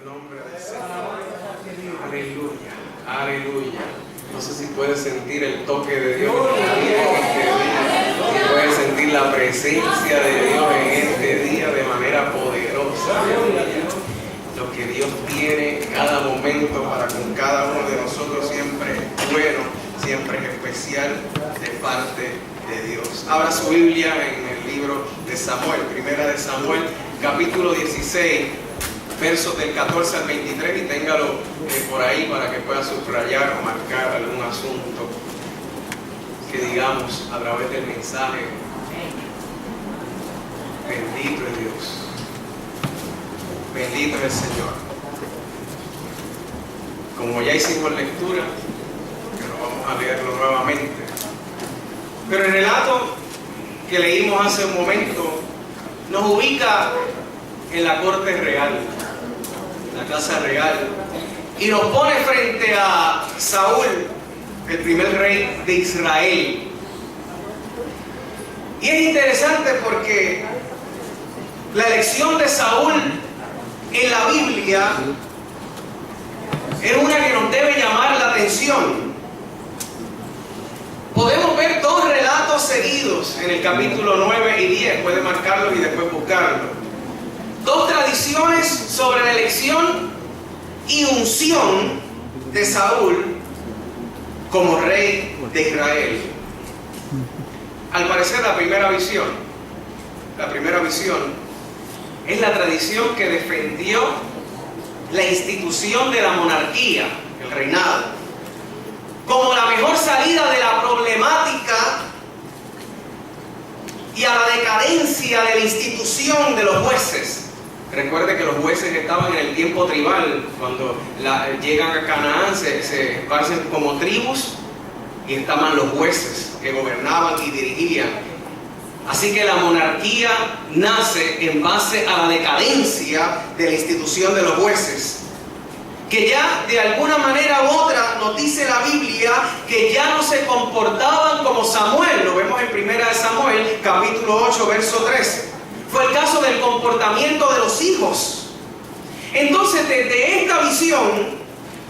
nombre del Señor. Aleluya, aleluya. No sé si puedes sentir el toque de Dios en este día. Si puedes sentir la presencia de Dios en este día de manera poderosa. Lo que Dios tiene cada momento para con cada uno de nosotros siempre es bueno, siempre es especial de parte de Dios. Abra su Biblia en el libro de Samuel, primera de Samuel, capítulo 16, versos del 14 al 23, y téngalo por ahí para que pueda subrayar o marcar algún asunto que digamos a través del mensaje. Bendito es Dios. Bendito es el Señor. Como ya hicimos lectura, pero vamos a leerlo nuevamente. Pero el relato que leímos hace un momento nos ubica en la corte real, la casa real, y nos pone frente a Saúl, el primer rey de Israel. Y es interesante porque la elección de Saúl en la Biblia es una que nos debe llamar la atención. Podemos ver dos relatos seguidos en el capítulo 9 y 10, puede marcarlos y después buscarlos. Dos tradiciones sobre la elección y unción de Saúl como rey de Israel. Al parecer la primera visión es la tradición que defendió la institución de la monarquía, el reinado, como la mejor salida de la problemática y a la decadencia de la institución de los jueces. Recuerde que los jueces estaban en el tiempo tribal. Cuando llegan a Canaán se esparcen como tribus y estaban los jueces que gobernaban y dirigían. Así que la monarquía nace en base a la decadencia de la institución de los jueces, que ya de alguna manera u otra nos dice la Biblia que ya no se comportaban como Samuel. Lo vemos en primera de Samuel, capítulo 8, verso 13. Fue el caso del comportamiento de los hijos. Entonces, desde esta visión,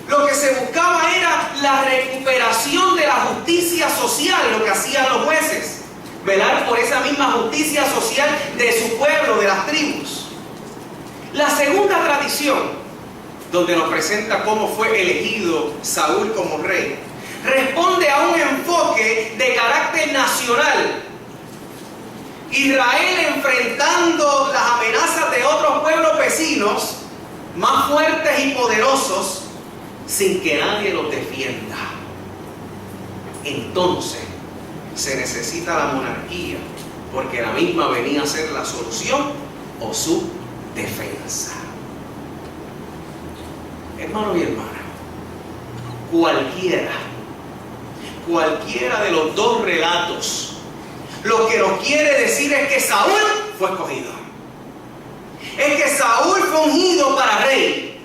lo que se buscaba era la recuperación de la justicia social, lo que hacían los jueces. Velar por esa misma justicia social de su pueblo, de las tribus. La segunda tradición, donde nos presenta cómo fue elegido Saúl como rey, responde a un enfoque de carácter nacional. Israel enfrentando las amenazas de otros pueblos vecinos más fuertes y poderosos sin que nadie los defienda. Entonces se necesita la monarquía, porque la misma venía a ser la solución o su defensa. Hermanos y hermanas, cualquiera de los dos relatos, lo que nos quiere decir es que Saúl fue escogido. Es que Saúl fue ungido para rey.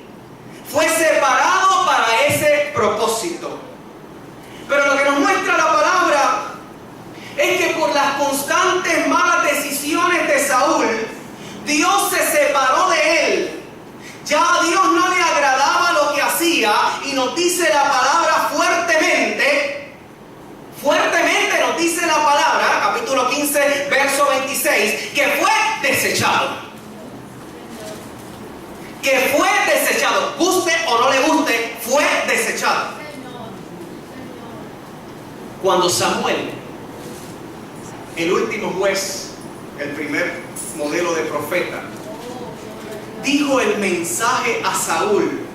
Fue separado para ese propósito. Pero lo que nos muestra la palabra es que por las constantes malas decisiones de Saúl, Dios se separó de él. Ya a Dios no le agradaba lo que hacía, y nos dice la palabra fuertemente nos dice la palabra, capítulo 15, verso 26, que fue desechado. Que fue desechado. Guste o no le guste, fue desechado. Cuando Samuel, el último juez, el primer modelo de profeta, dijo el mensaje a Saúl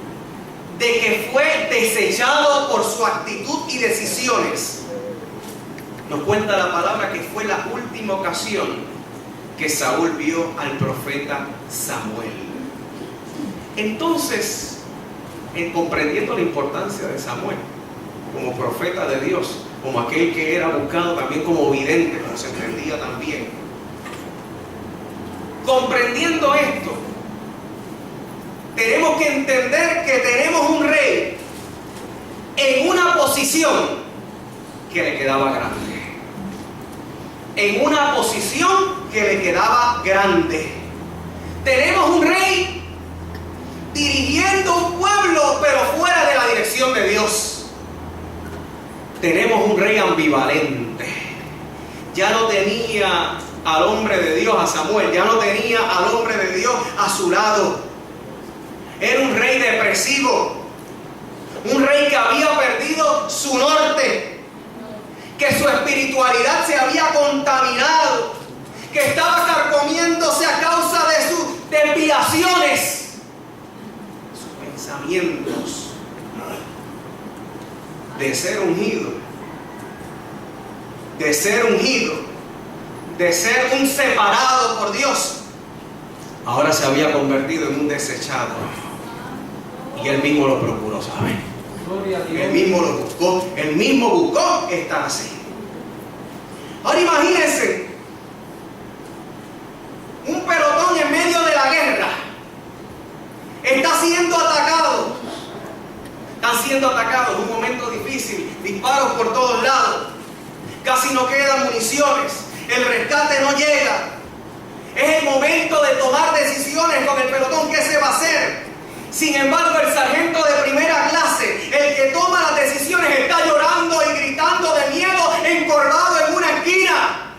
de que fue desechado por su actitud y decisiones, nos cuenta la palabra que fue la última ocasión que Saúl vio al profeta Samuel. Entonces, comprendiendo la importancia de Samuel como profeta de Dios, como aquel que era buscado también como vidente, como se entendía también, comprendiendo esto, tenemos que entender que tenemos un rey en una posición que le quedaba grande. En una posición que le quedaba grande. Tenemos un rey dirigiendo un pueblo, pero fuera de la dirección de Dios. Tenemos un rey ambivalente. Ya no tenía al hombre de Dios, a Samuel, ya no tenía al hombre de Dios a su lado. Era un rey depresivo, un rey que había perdido su norte, que su espiritualidad se había contaminado, que estaba carcomiéndose a causa de sus desviaciones, sus pensamientos. De ser ungido, de ser un separado por Dios, ahora se había convertido en un desechado. Y él mismo lo procuró, ¿saben? Él mismo lo buscó, él mismo buscó estar así. Ahora imagínense, un pelotón en medio de la guerra está siendo atacado. Están siendo atacados, un momento difícil, disparos por todos lados, casi no quedan municiones, el rescate no llega. Es el momento de tomar decisiones con el pelotón, ¿qué se va a hacer? Sin embargo, el sargento de primera clase, el que toma las decisiones, está llorando y gritando de miedo, encorvado en una esquina.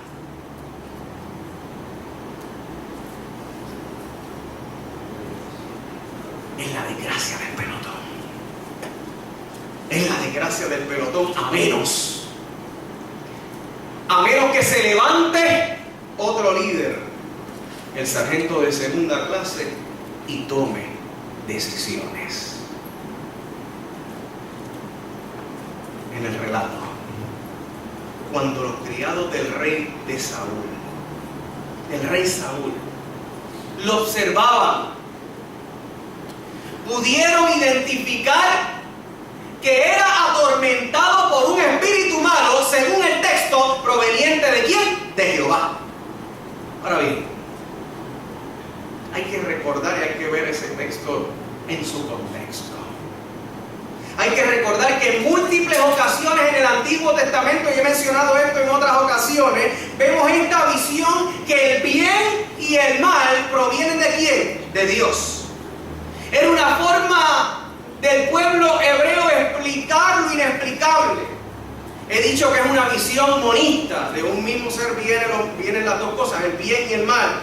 Es la desgracia del pelotón. Es la desgracia del pelotón, a menos que se levante otro líder, el sargento de segunda clase, y tome decisiones. En el relato, cuando los criados del rey de Saúl, el rey Saúl, lo observaban, pudieron identificar que era atormentado por un espíritu malo, según el texto, proveniente ¿de quién? De Jehová. Ahora bien, hay que recordar y hay que ver ese texto en su contexto. Hay que recordar que en múltiples ocasiones en el Antiguo Testamento, y he mencionado esto en otras ocasiones, vemos esta visión que el bien y el mal provienen ¿de quién? De Dios. Era una forma del pueblo hebreo explicar lo inexplicable. He dicho que es una visión monista. De un mismo ser vienen las dos cosas, el bien y el mal.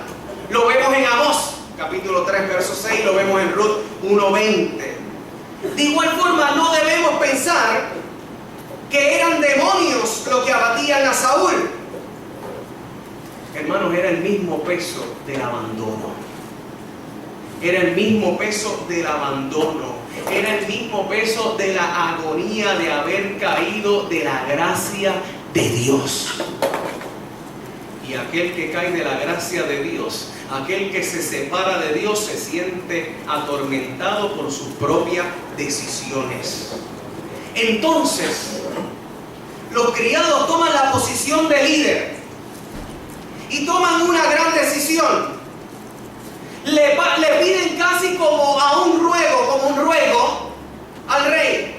Lo vemos en Amós, capítulo 3, verso 6, lo vemos en Ruth 1:20. De igual forma, no debemos pensar que eran demonios los que abatían a Saúl. Hermanos, era el mismo peso del abandono. Era el mismo peso del abandono. Era el mismo peso de la agonía de haber caído de la gracia de Dios. Y aquel que cae de la gracia de Dios, aquel que se separa de Dios, se siente atormentado por sus propias decisiones. Entonces, los criados toman la posición de líder y toman una gran decisión. Le piden casi como un ruego al rey,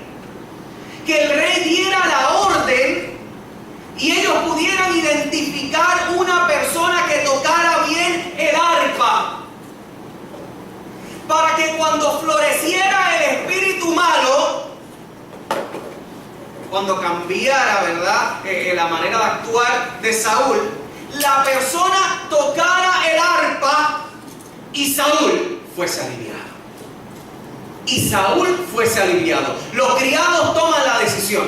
que el rey diera la orden y ellos pudieran identificar una persona que tocara bien el arpa, para que cuando floreciera el espíritu malo, cuando cambiara, ¿verdad?, la manera de actuar de Saúl, la persona tocara el arpa y Saúl fuese aliviado. Y Saúl fuese aliviado. Los criados toman la decisión.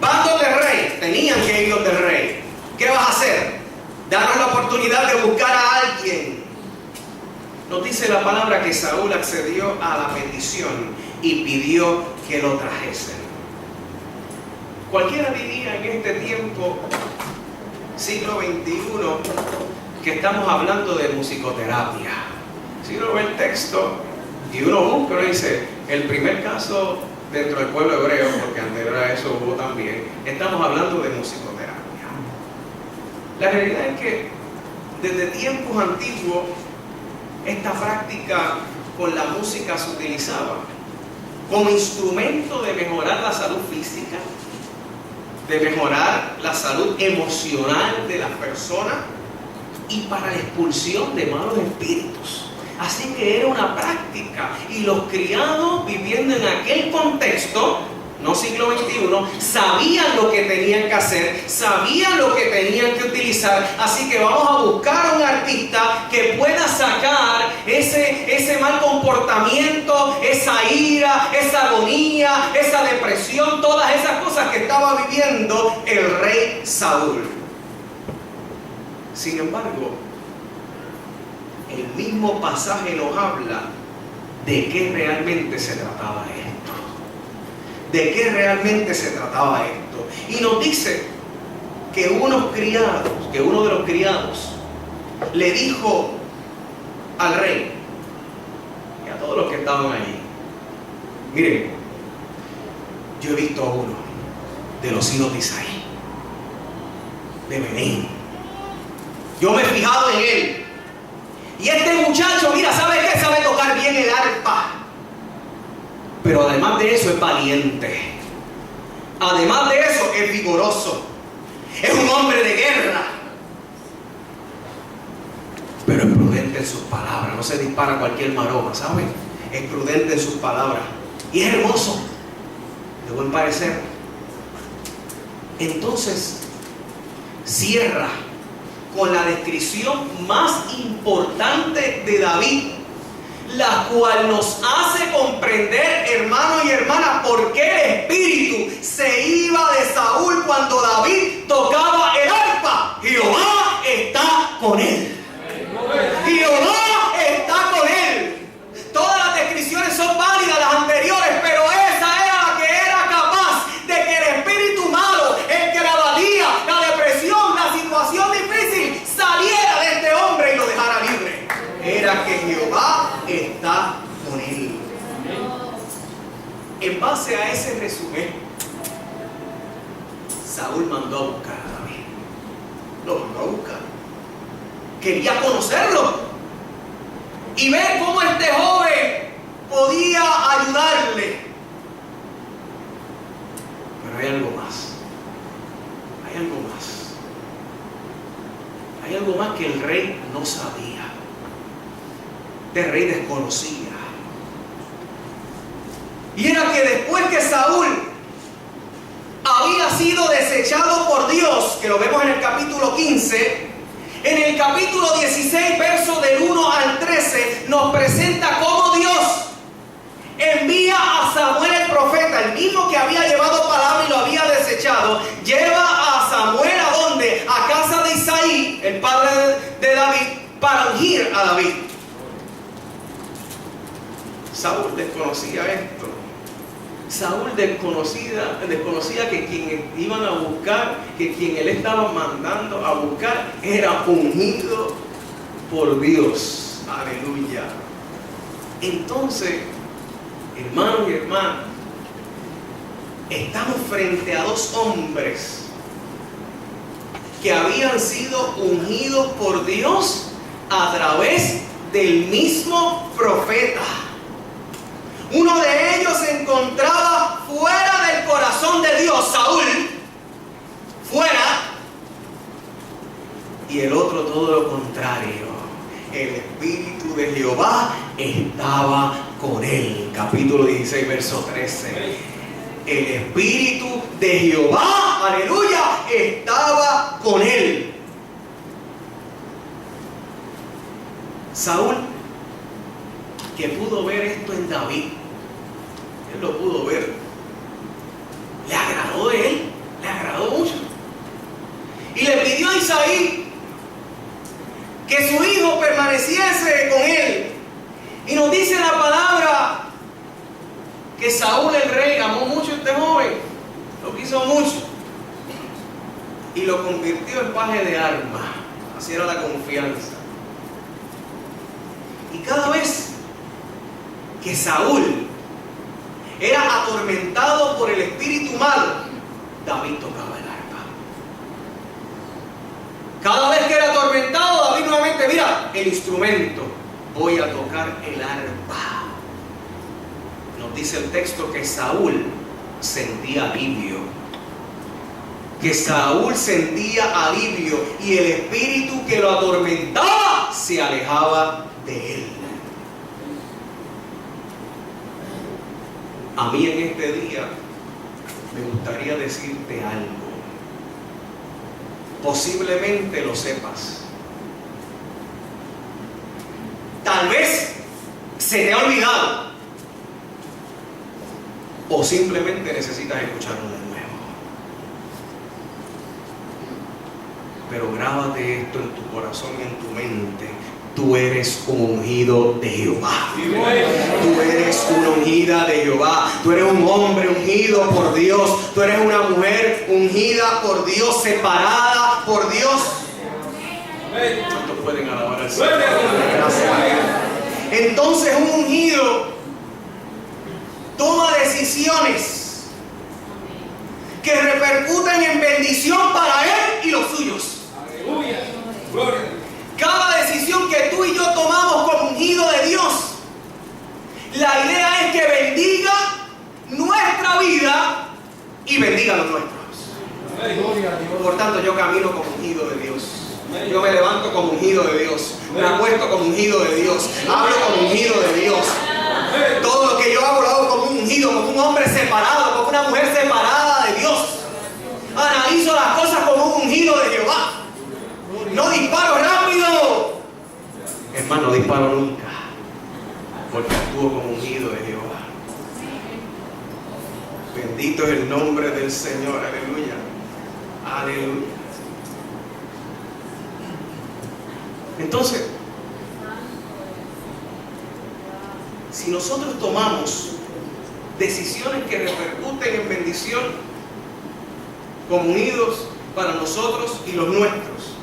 Van donde el rey. Tenían que ir donde el rey. ¿Qué vas a hacer? Darnos la oportunidad de buscar a alguien. Nos dice la palabra que Saúl accedió a la petición y pidió que lo trajesen. Cualquiera diría en este tiempo, siglo XXI, que estamos hablando de musicoterapia. Si uno ve el texto y uno busca, uno dice, el primer caso dentro del pueblo hebreo, porque anterior a eso hubo también, estamos hablando de musicoterapia. La realidad es que desde tiempos antiguos esta práctica con la música se utilizaba como instrumento de mejorar la salud física, de mejorar la salud emocional de las personas y para la expulsión de malos espíritus. Así que era una práctica. Y los criados, viviendo en aquel contexto, no siglo XXI, sabían lo que tenían que hacer, sabían lo que tenían que utilizar. Así que vamos a buscar a un artista que pueda sacar ese mal comportamiento, esa ira, esa agonía, esa depresión, todas esas cosas que estaba viviendo el rey Saúl. Sin embargo, el mismo pasaje nos habla de qué realmente se trataba esto. De qué realmente se trataba esto. Y nos dice que uno de los criados le dijo al rey y a todos los que estaban allí: miren, yo he visto a uno de los hijos de Isaí, de Belén. Yo me he fijado en él. Y este muchacho, mira, ¿sabe qué? Sabe tocar bien el arpa. Pero además de eso es valiente. Además de eso es vigoroso. Es un hombre de guerra. Pero es prudente en sus palabras. No se dispara cualquier maroma, ¿sabe? Es prudente en sus palabras. Y es hermoso, de buen parecer. Entonces cierra con la descripción más importante de David, la cual nos hace comprender, hermanos y hermanas, por qué el espíritu se iba de Saúl cuando David tocaba el arpa. Jehová está con él. Jehová está con él. Todas las descripciones son válidas, las anteriores, pero esa era la que era capaz de que el espíritu malo, el que la valía, la depresión, la situación difícil, saliera de este hombre y lo dejara libre. Era que Jehová está con él. En base a ese resumen, Saúl mandó a buscar a David. Lo mandó a buscar. Quería conocerlo y ver cómo este joven podía ayudarle. Pero hay algo más. Hay algo más. Hay algo más que el rey no sabía. Este rey desconocía. Y era que después que Saúl había sido desechado por Dios, que lo vemos en el capítulo 15, en el capítulo 16, verso del 1 al 13, nos presenta cómo Dios envía a Samuel el profeta, el mismo que había llevado palabra y lo había desechado, lleva a Samuel ¿a dónde? A casa de Isaí, el padre de David, para ungir a David. Saúl desconocía esto. Saúl desconocía que quien iban a buscar, que quien él estaba mandando a buscar, era ungido por Dios. Aleluya. Entonces, hermanos y hermanas, estamos frente a dos hombres que habían sido ungidos por Dios a través del mismo profeta. Uno de ellos se encontraba fuera del corazón de Dios, Saúl, fuera, y el otro todo lo contrario. El Espíritu de Jehová estaba con él. Capítulo 16, verso 13. El Espíritu de Jehová, aleluya, estaba con él. Saúl, que pudo ver esto en David, él lo pudo ver, le agradó de él, le agradó mucho, y le pidió a Isaí que su hijo permaneciese con él. Y nos dice la palabra que Saúl el rey amó mucho a este joven, lo quiso mucho, y lo convirtió en paje de armas. Así era la confianza. Y cada vez que Saúl era atormentado por el espíritu malo, David tocaba el arpa. Cada vez que era atormentado, David nuevamente, mira, el instrumento, voy a tocar el arpa. Nos dice el texto que Saúl sentía alivio. Que Saúl sentía alivio y el espíritu que lo atormentaba se alejaba de él. A mí en este día me gustaría decirte algo. Posiblemente lo sepas. Tal vez se te ha olvidado. O simplemente necesitas escucharlo de nuevo. Pero grábate esto en tu corazón y en tu mente. Tú eres un ungido de Jehová. Tú eres una ungida de Jehová. Tú eres un hombre ungido por Dios. Tú eres una mujer ungida por Dios, separada por Dios. ¿Cuántos pueden alabar al Señor? Gracias. Entonces un ungido toma decisiones que repercuten en bendición para él y los suyos. Aleluya. Gloria. Cada decisión que tú y yo tomamos como ungido de Dios, la idea es que bendiga nuestra vida y bendiga a los nuestros. Por tanto, yo camino como ungido de Dios. Yo me levanto como ungido de Dios. Me acuesto como ungido de Dios. Hablo como ungido de Dios. Todo lo que yo hago lo hago como un ungido, como un hombre separado, como una mujer separada de Dios. Analizo las cosas como un ungido de Jehová. No disparo rápido. Es más, no disparo nunca, porque actúo como ungido de Jehová. Bendito es el nombre del Señor. Aleluya. Aleluya. Entonces, si nosotros tomamos decisiones que repercuten en bendición como unidos para nosotros y los nuestros,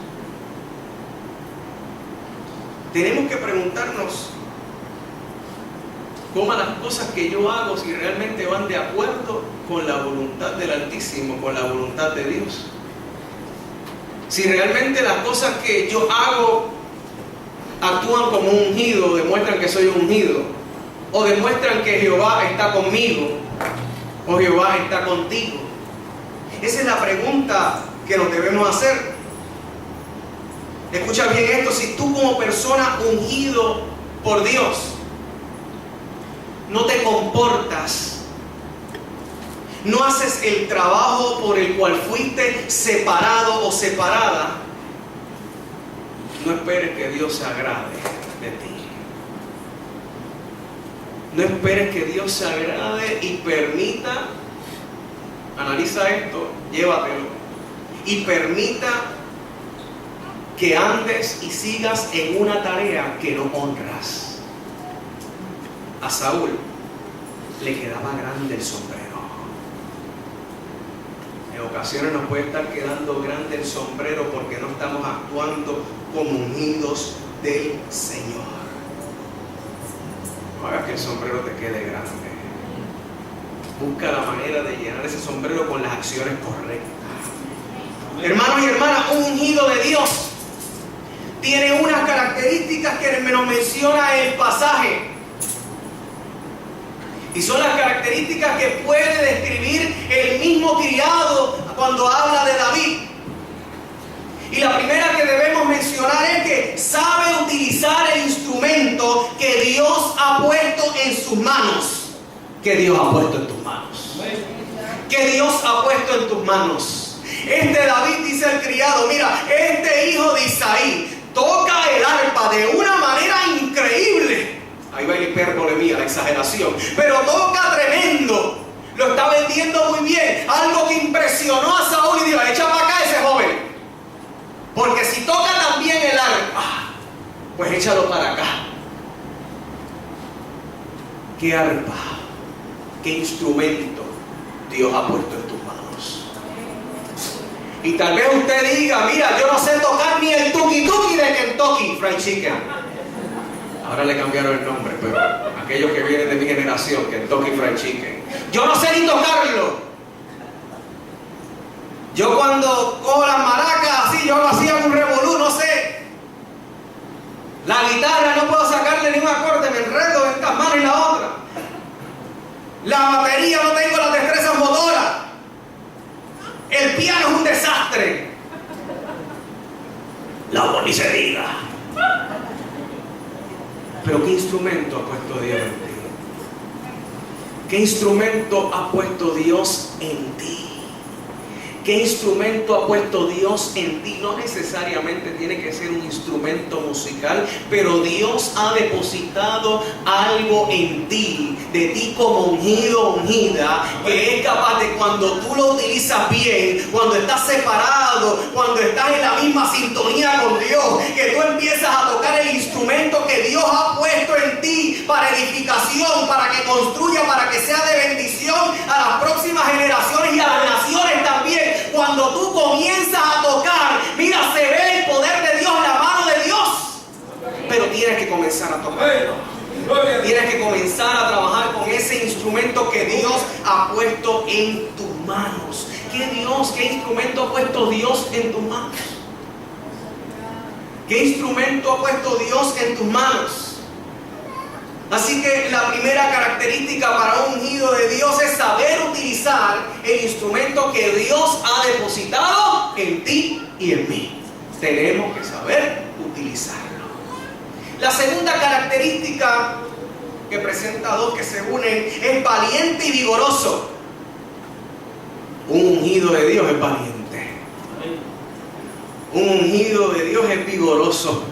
tenemos que preguntarnos cómo las cosas que yo hago si realmente van de acuerdo con la voluntad del Altísimo, con la voluntad de Dios. Si realmente las cosas que yo hago actúan como un ungido, demuestran que soy un ungido, o demuestran que Jehová está conmigo, o Jehová está contigo. Esa es la pregunta que nos debemos hacer. Escucha bien esto: si tú como persona ungido por Dios no te comportas, no haces el trabajo por el cual fuiste separado o separada, no esperes que Dios se agrade de ti. No esperes que Dios se agrade y permita, analiza esto, llévatelo, y permita que andes y sigas en una tarea que no honras. A Saúl le quedaba grande el sombrero. En ocasiones nos puede estar quedando grande el sombrero porque no estamos actuando como ungidos del Señor. No hagas que el sombrero te quede grande. Busca la manera de llenar ese sombrero con las acciones correctas. Hermanos y hermanas, un ungido de Dios tiene unas características que nos menciona el pasaje. Y son las características que puede describir el mismo criado cuando habla de David. Y la primera que debemos mencionar es que sabe utilizar el instrumento que Dios ha puesto en sus manos. Que Dios ha puesto en tus manos. Que Dios ha puesto en tus manos. David dice al criado: mira, este hijo de Isaí toca el arpa de una manera increíble. Ahí va el hipérbole mía, la exageración. Pero toca tremendo. Lo está vendiendo muy bien. Algo que impresionó a Saúl y dijo: echa para acá ese joven. Porque si toca también el arpa, pues échalo para acá. ¿Qué arpa? ¿Qué instrumento Dios ha puesto en tus manos? Y tal vez usted diga: mira, yo no sé tocar ni el tuki-tuki de Kentucky Fried Chicken. Ahora le cambiaron el nombre, pero aquellos que vienen de mi generación, Kentucky Fried Chicken, yo no sé ni tocarlo. Yo cuando cojo las maracas así, yo lo hacía en un revolú, no sé. La guitarra no puedo sacarle ni un acorde, me enredo en esta mano y la otra. La batería no tengo las destrezas motoras. El piano es un desastre. La voz ni se diga. Pero ¿qué instrumento ha puesto Dios en ti? ¿Qué instrumento ha puesto Dios en ti? ¿Qué instrumento ha puesto Dios en ti? No necesariamente tiene que ser un instrumento musical, pero Dios ha depositado algo en ti, de ti como ungido, ungida, que es capaz de, cuando tú lo utilizas bien, cuando estás separado, cuando estás en la misma sintonía con Dios, que tú empiezas a tocar el instrumento que Dios ha puesto en ti para edificación, para que construya, para que sea de bendición a las próximas generaciones y a las naciones también. Cuando tú comienzas a tocar, mira, se ve el poder de Dios, la mano de Dios. Pero tienes que comenzar a tocar. Tienes que comenzar a trabajar con ese instrumento que Dios ha puesto en tus manos. ¿Qué instrumento ha puesto Dios en tus manos? ¿Qué instrumento ha puesto Dios en tus manos? Así que la primera característica para un ungido de Dios es saber utilizar el instrumento que Dios ha depositado en ti y en mí. Tenemos que saber utilizarlo. La segunda característica que presenta dos que se unen es valiente y vigoroso. Un ungido de Dios es valiente. Un ungido de Dios es vigoroso.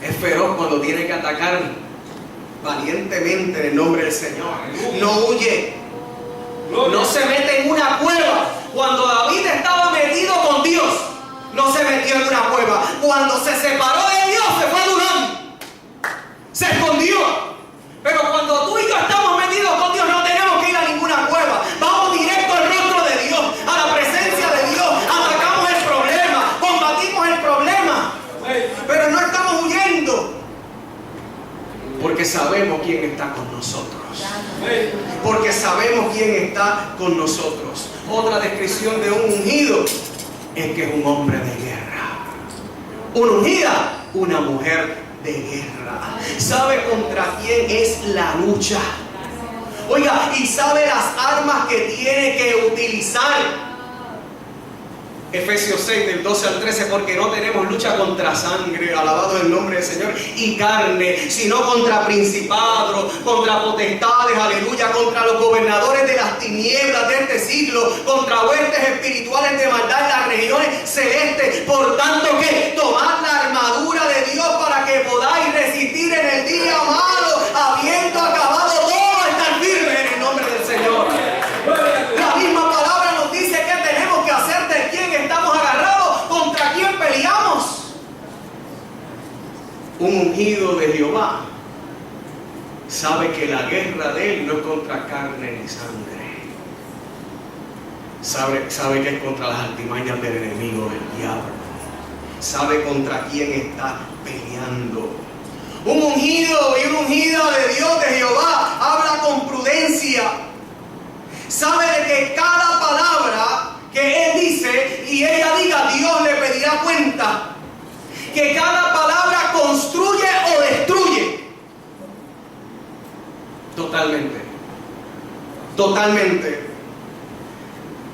Es feroz cuando tiene que atacar valientemente en el nombre del Señor. No huye. No se mete en una cueva. Cuando David estaba metido con Dios, no se metió en una cueva. Cuando se separó de Dios, se fue a Adulán. Se escondió. Pero cuando tú y yo estamos metidos con Dios, no tenemos que ir a ninguna cueva. Vamos directo al rostro de Dios, a la presencia de Dios. Atacamos el problema, combatimos el problema. Pero no estamos huyendo, porque sabemos quién está con nosotros. Porque sabemos quién está con nosotros. Otra descripción de un ungido es que es un hombre de guerra. Una ungida, una mujer de guerra. Sabe contra quién es la lucha. Oiga, y sabe las armas que tiene que utilizar. Efesios 6, del 12 al 13, porque no tenemos lucha contra sangre, alabado el nombre del Señor, y carne, sino contra principados, contra potestades, aleluya, contra los gobernadores de las tinieblas de este siglo, contra huestes espirituales de maldad en las regiones celestes. Por tanto, que tomad la armadura de Dios para que podáis resistir en el día malo, habiendo acabado todo, estar firme en el nombre del Señor. La misma palabra nos dice que tenemos que hacer, de quién estamos agarrados, contra quién peleamos. Un ungido de Jehová sabe que la guerra de él no es contra carne ni sangre. Sabe que es contra las artimañas del enemigo, del diablo. Sabe contra quién está peleando. Un ungido y una ungida de Dios, de Jehová, habla con prudencia. Sabe de que cada palabra que él dice y ella diga, Dios le pedirá cuenta. Que cada palabra construye o destruye. Totalmente. Totalmente.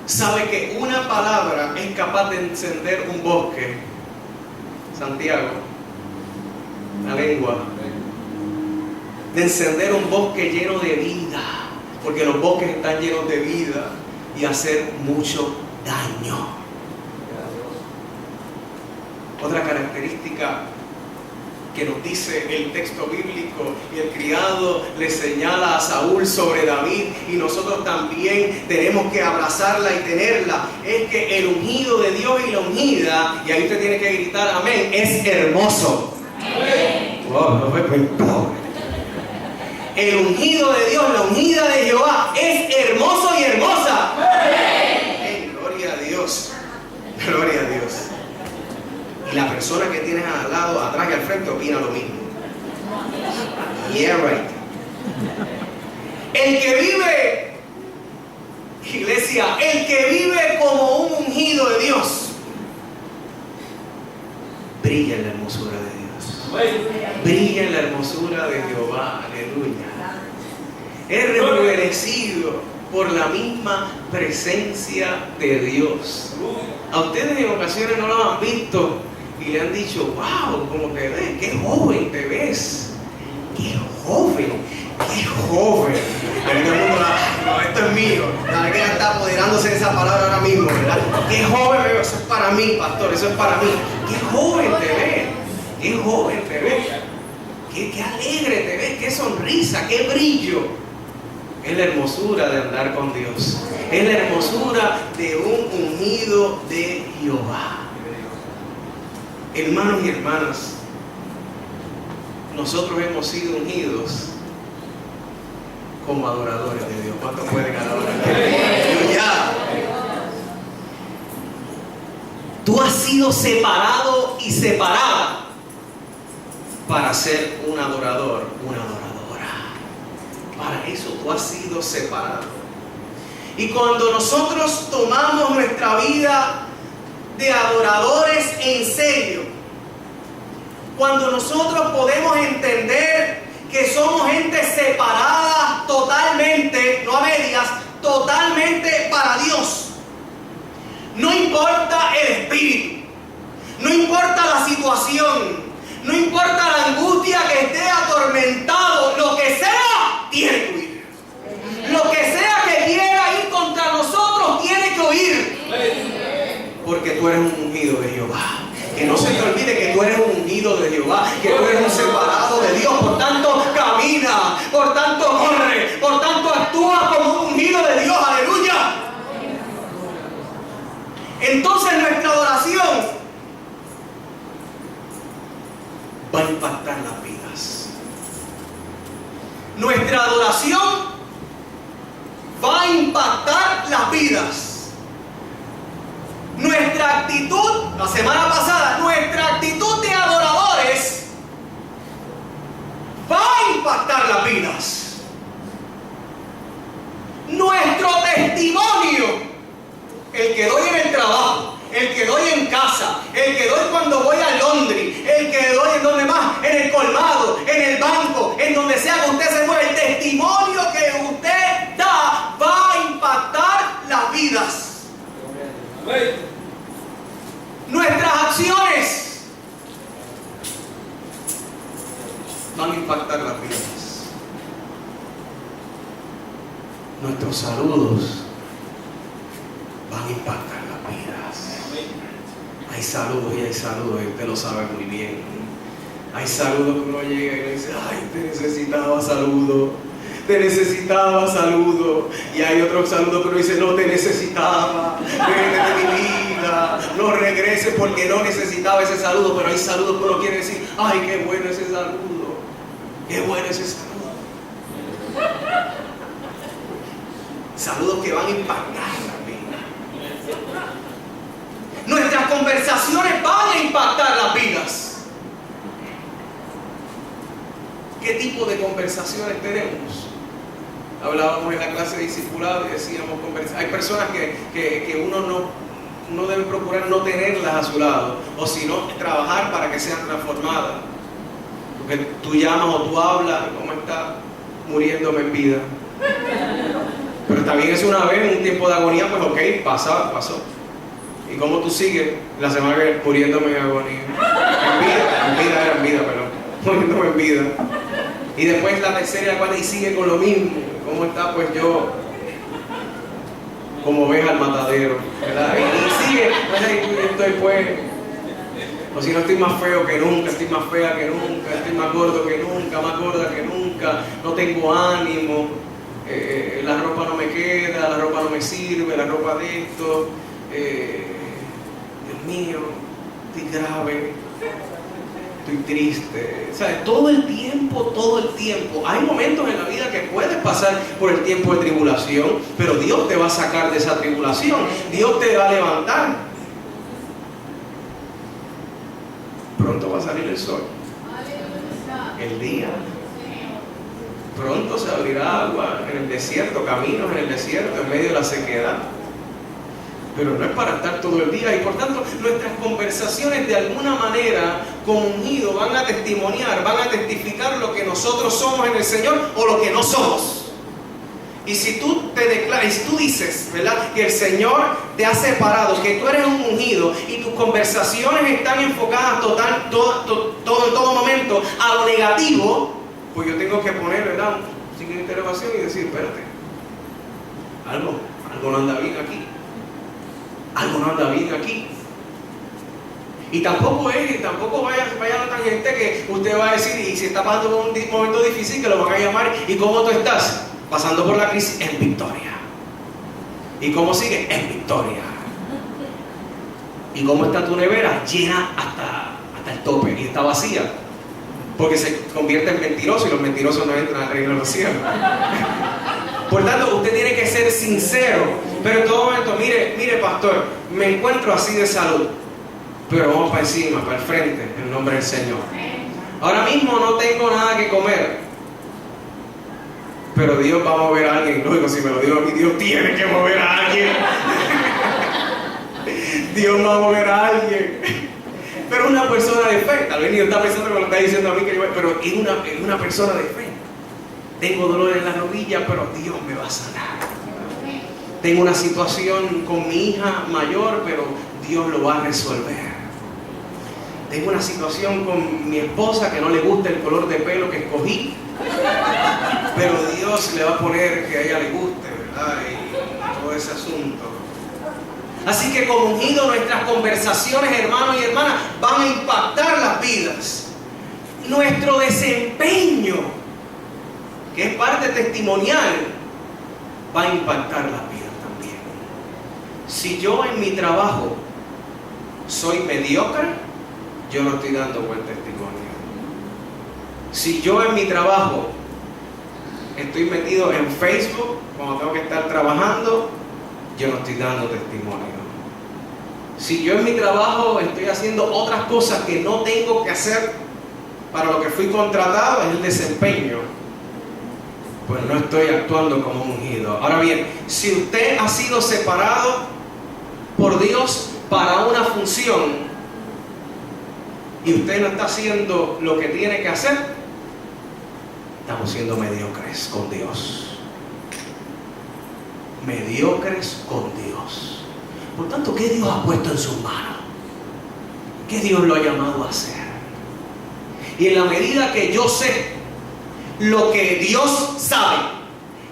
Sabe que una palabra es capaz de encender un bosque. Santiago, la lengua. De encender un bosque lleno de vida. Porque los bosques están llenos de vida y hacer mucho daño. Otra característica que nos dice el texto bíblico, y el criado le señala a Saúl sobre David, y nosotros también tenemos que abrazarla y tenerla, es que el ungido de Dios y la ungida, y ahí usted tiene que gritar amén, es hermoso. Amén. Wow, no me cuento. El ungido de Dios, la ungida de Jehová, es hermoso y hermosa. Hey, gloria a Dios. Gloria a Dios. Y la persona que tienes al lado, atrás y al frente opina lo mismo. Yeah, right. El que vive, iglesia, el que vive como un ungido de Dios, brilla en la hermosura de Dios. Brilla en la hermosura de Jehová. Aleluya. Es rejuvenecido por la misma presencia de Dios. A ustedes en ocasiones no lo han visto y le han dicho, wow, como te ves, qué joven te ves. Qué joven, qué joven. Y todo el mundo, no, esto es mío. Alguien está apoderándose de esa palabra ahora mismo, ¿verdad? Qué joven, eso es para mí, pastor, eso es para mí. Qué joven te ves, qué joven te ves, qué alegre te ves, qué sonrisa, qué brillo. Es la hermosura de andar con Dios. Es la hermosura de un ungido de Jehová. Hermanos y hermanas, nosotros hemos sido ungidos como adoradores de Dios. ¿Cuántos pueden adorar? ¡Aleluya! Tú has sido separado y separada para ser un adorador, una adoradora. Para eso tú has sido separado. Y cuando nosotros tomamos nuestra vida de adoradores en serio, cuando nosotros podemos entender que somos gente separada totalmente, no a medias, totalmente para Dios. No importa el espíritu, no importa la situación, no importa la angustia que esté atormentado, lo que sea, tiene que huir. Lo que sea que quiera ir contra nosotros, tiene que huir. Porque tú eres un ungido de Jehová. Que no se te olvide que tú eres un ungido de Jehová, que tú eres un separado de Dios. Por tanto, camina, por tanto, corre, por tanto, actúa como un ungido de Dios. ¡Aleluya! Entonces nuestra adoración va a impactar las vidas. Nuestra adoración va a impactar las vidas. Nuestra actitud, la semana pasada, nuestra actitud de adoradores va a impactar las vidas. Nuestro testimonio, el que doy en el trabajo, el que doy en casa, el que doy cuando voy a Londres, el que doy en donde más, en el colmado, en el banco, en donde sea que usted se mueva, el testimonio que usted da va a impactar las vidas. Nuestras acciones van a impactar las vidas. Nuestros saludos van a impactar las vidas. Hay saludos y hay saludos, y usted lo sabe muy bien. Hay saludos que uno llega y le dice, ay, te necesitaba saludo. Te necesitaba saludo. Y hay otro saludo que uno dice, no te necesitaba, vete de mi vida, no regreses porque no necesitaba ese saludo. Pero hay saludos que uno quiere decir, ay, qué bueno ese saludo, qué bueno ese saludo. Saludos que van a impactar la vida. Nuestras conversaciones van a impactar las vidas. ¿Qué tipo de conversaciones tenemos? Hablábamos en la clase de discipulado y decíamos, hay personas que uno no debe procurar no tenerlas a su lado, o si no, trabajar para que sean transformadas. Porque tú llamas o tú hablas, ¿cómo está? Muriéndome en vida. Pero también es una vez, en un tiempo de agonía, pues ok, pasó. ¿Y cómo tú sigues? La semana que viene, muriéndome en agonía. En vida, muriéndome en vida. Y después la tercera y la cuarta y sigue con lo mismo. ¿Cómo está? Pues yo, como oveja al matadero, ¿verdad? Y sigue, estoy pues, o si no, estoy más feo que nunca, estoy más fea que nunca, estoy más gordo que nunca, más gorda que nunca, no tengo ánimo, la ropa no me queda, la ropa no me sirve, la ropa de esto, Dios mío, estoy grave, estoy triste. ¿Sabes? Todo el tiempo. Hay momentos en la vida que puedes pasar por el tiempo de tribulación, pero Dios te va a sacar de esa tribulación. Dios te va a levantar. Pronto va a salir el sol. El día. Pronto se abrirá agua en el desierto, caminos en el desierto, en medio de la sequedad. Pero no es para estar todo el día, y por tanto nuestras conversaciones de alguna manera como ungidos van a testimoniar, van a testificar lo que nosotros somos en el Señor o lo que no somos. Y si tú te declaras, y si tú dices, ¿verdad?, que el Señor te ha separado, que tú eres un ungido y tus conversaciones están enfocadas en todo momento a lo negativo, pues yo tengo que poner, ¿verdad?, un signo de interrogación y decir, espérate, algo no anda bien aquí. Algo no anda bien aquí. Y tampoco vaya a la tangente que usted va a decir, y si está pasando por un momento difícil, que lo van a llamar, ¿y cómo tú estás? Pasando por la crisis en victoria. ¿Y cómo sigue? En victoria. ¿Y cómo está tu nevera? Llena hasta el tope y está vacía. Porque se convierte en mentiroso y los mentirosos no entran al reino de los cielos. Por tanto, usted tiene que ser sincero. Pero en todo momento, mire pastor, me encuentro así de salud. Pero vamos para encima, para el frente, en el nombre del Señor. Ahora mismo no tengo nada que comer. Pero Dios va a mover a alguien. Lógico, si me lo digo a mí, Dios tiene que mover a alguien. Dios va a mover a alguien. Pero una persona de fe. Tal vez Dios está pensando que me lo está diciendo a mí, pero es una persona de fe. Tengo dolor en la rodilla, pero Dios me va a sanar. Tengo una situación con mi hija mayor, pero Dios lo va a resolver. Tengo una situación con mi esposa que no le gusta el color de pelo que escogí, pero Dios le va a poner que a ella le guste, ¿verdad? Y todo ese asunto. Así que como ungidos, nuestras conversaciones, hermanos y hermanas, van a impactar las vidas. Nuestro desempeño, que es parte testimonial, va a impactar las vidas también. Si yo en mi trabajo soy mediocre, yo no estoy dando buen testimonio. Si yo en mi trabajo estoy metido en Facebook cuando tengo que estar trabajando, yo no estoy dando testimonio. Si yo en mi trabajo estoy haciendo otras cosas que no tengo que hacer para lo que fui contratado, es el desempeño, pues no estoy actuando como un ungido. Ahora bien, si usted ha sido separado por Dios para una función y usted no está haciendo lo que tiene que hacer, estamos siendo mediocres con Dios. Mediocres con Dios. Por tanto, ¿qué Dios ha puesto en sus manos? ¿Qué Dios lo ha llamado a hacer? Y en la medida que yo sé lo que Dios sabe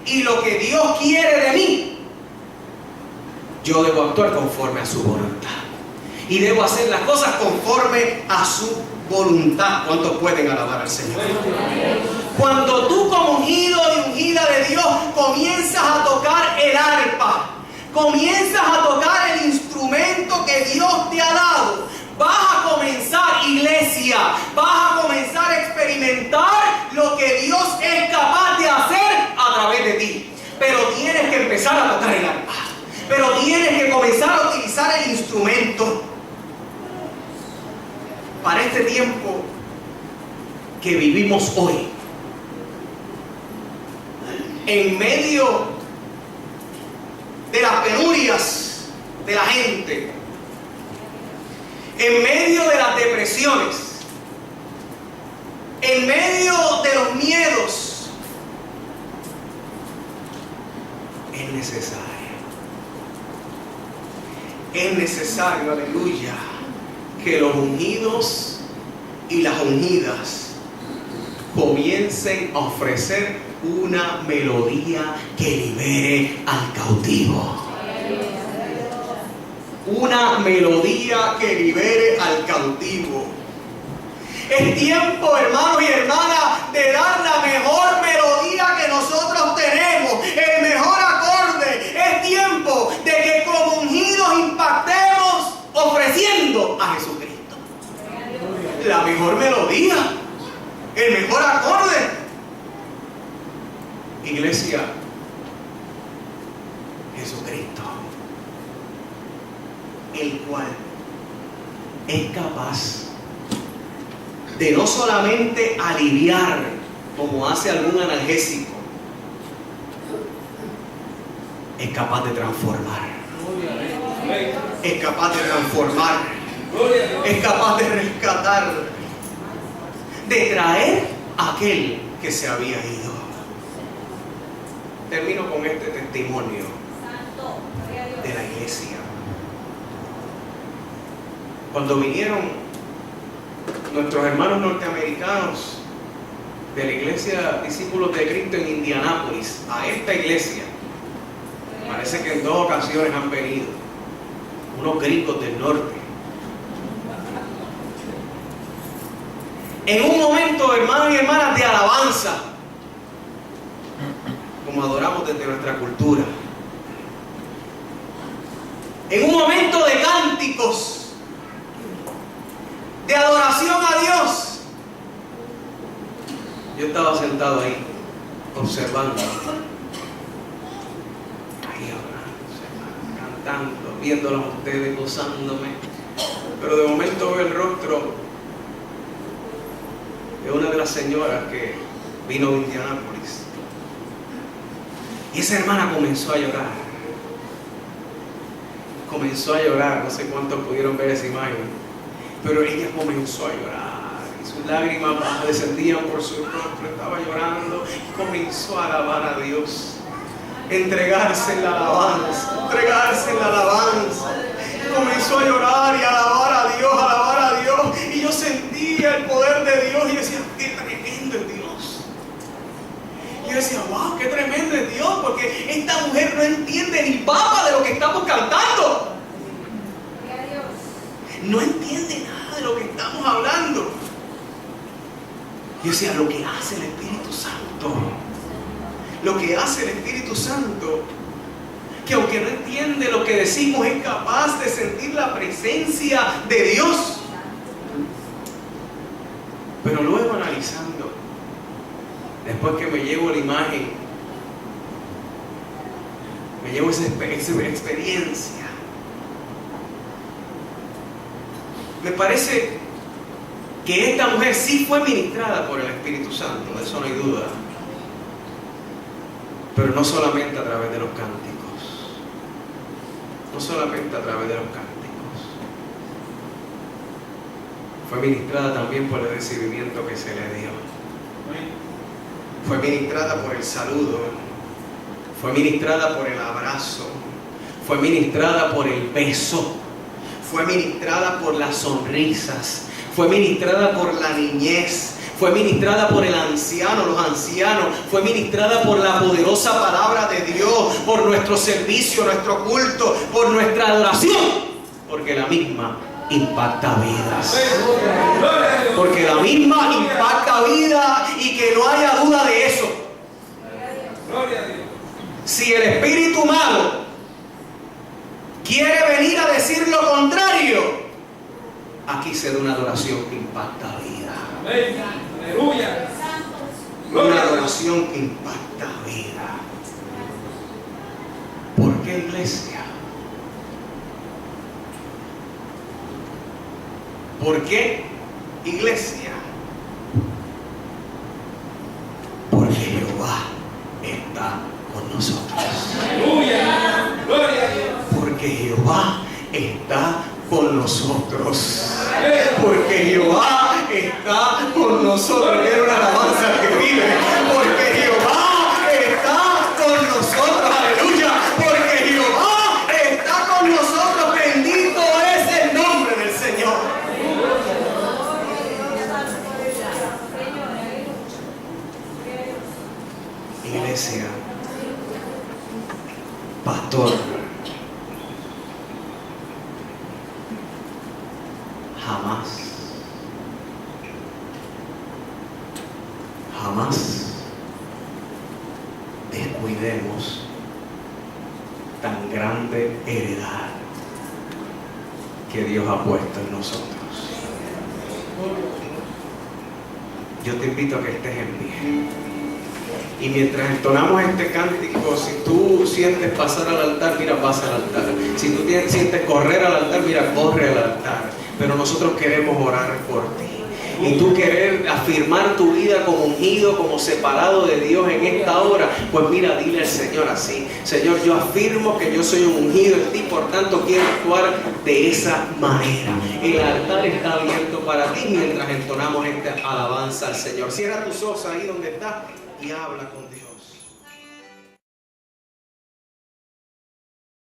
y lo que Dios quiere de mí, yo debo actuar conforme a su voluntad. Y debo hacer las cosas conforme a su voluntad. ¿Cuántos pueden alabar al Señor? Cuando tú como ungido y ungida de Dios comienzas a tocar el arpa, comienzas a tocar el instrumento que Dios te ha dado, vas a comenzar, iglesia, vas a comenzar a experimentar lo que Dios es capaz de hacer a través de ti. Pero tienes que empezar a tocar el arpa. Pero tienes que comenzar a utilizar el instrumento. Para este tiempo que vivimos hoy, en medio de las penurias de la gente, en medio de las depresiones, en medio de los miedos, es necesario, aleluya, que los ungidos y las ungidas comiencen a ofrecer una melodía que libere al cautivo. Una melodía que libere al cautivo. Es tiempo, hermanos y hermanas, de dar la mejor melodía que nosotros tenemos, el mejor acorde. Es tiempo de que como ungidos impactemos ofreciendo a Jesucristo la mejor melodía, el mejor acorde. Iglesia, Jesucristo, el cual es capaz de no solamente aliviar como hace algún analgésico, es capaz de transformar. Es capaz de transformar. Es capaz de rescatar, de traer a aquel que se había ido. Termino con este testimonio de la iglesia. Cuando vinieron nuestros hermanos norteamericanos de la iglesia Discípulos de Cristo en Indianápolis a esta iglesia. Parece que en 2 ocasiones han venido unos gringos del norte. En un momento, hermanos y hermanas, de alabanza, como adoramos desde nuestra cultura. En un momento de cánticos, de adoración a Dios. Yo estaba sentado ahí, observando, ahí cantando, viéndolos a ustedes, gozándome. Pero de momento veo el rostro de una de las señoras que vino de Indianápolis. Y esa hermana comenzó a llorar. Comenzó a llorar, no sé cuántos pudieron ver esa imagen, pero ella comenzó a llorar y sus lágrimas descendían por su rostro, estaba llorando y comenzó a alabar a Dios, entregarse en la alabanza, comenzó a llorar y alabar a Dios, y yo sentía el poder de Dios y decía, qué tremendo es Dios. Y yo decía, wow, qué tremendo es Dios, porque esta mujer no entiende ni papa de lo que estamos cantando. No entiende nada de lo que estamos hablando. Y yo decía, lo que hace el Espíritu Santo, que aunque no entiende lo que decimos, es capaz de sentir la presencia de Dios. Pero luego analizando, después que me llevo la imagen, me llevo esa experiencia, me parece que esta mujer sí fue ministrada por el Espíritu Santo, de eso no hay duda. Pero no solamente a través de los cánticos. No solamente a través de los cánticos. Fue ministrada también por el recibimiento que se le dio. Fue ministrada por el saludo. Fue ministrada por el abrazo. Fue ministrada por el beso. Fue ministrada por las sonrisas. Fue ministrada por la niñez. Fue ministrada por el anciano, los ancianos. Fue ministrada por la poderosa palabra de Dios, por nuestro servicio, nuestro culto, por nuestra adoración. Porque la misma impacta vidas. Porque la misma impacta vidas, y que no haya duda de eso. Si el espíritu malo quiere venir a decir lo contrario, aquí se da una adoración que impacta vida. Aleluya. Una adoración que impacta vida. ¿Por qué, iglesia? ¿Por qué, iglesia? Porque Jehová está con nosotros. Aleluya. Gloria a Dios. Porque Jehová está con nosotros. Porque Jehová está con nosotros. Era una alabanza que vive. Porque Jehová está con nosotros. Aleluya. Porque Jehová está con nosotros. Bendito es el nombre del Señor. Iglesia, pastor, jamás descuidemos tan grande heredad que Dios ha puesto en nosotros. Yo te invito a que estés en pie. Y mientras entonamos este cántico, si tú sientes pasar al altar, mira, pasa al altar. Si tú sientes correr al altar, mira, corre al altar. Pero nosotros queremos orar por ti. Y tú querer afirmar tu vida como ungido, como separado de Dios en esta hora, pues mira, dile al Señor así: Señor, yo afirmo que yo soy un ungido en ti, por tanto quiero actuar de esa manera. El altar está abierto para ti mientras entonamos esta alabanza al Señor. Cierra tus ojos ahí donde estás y habla con Dios.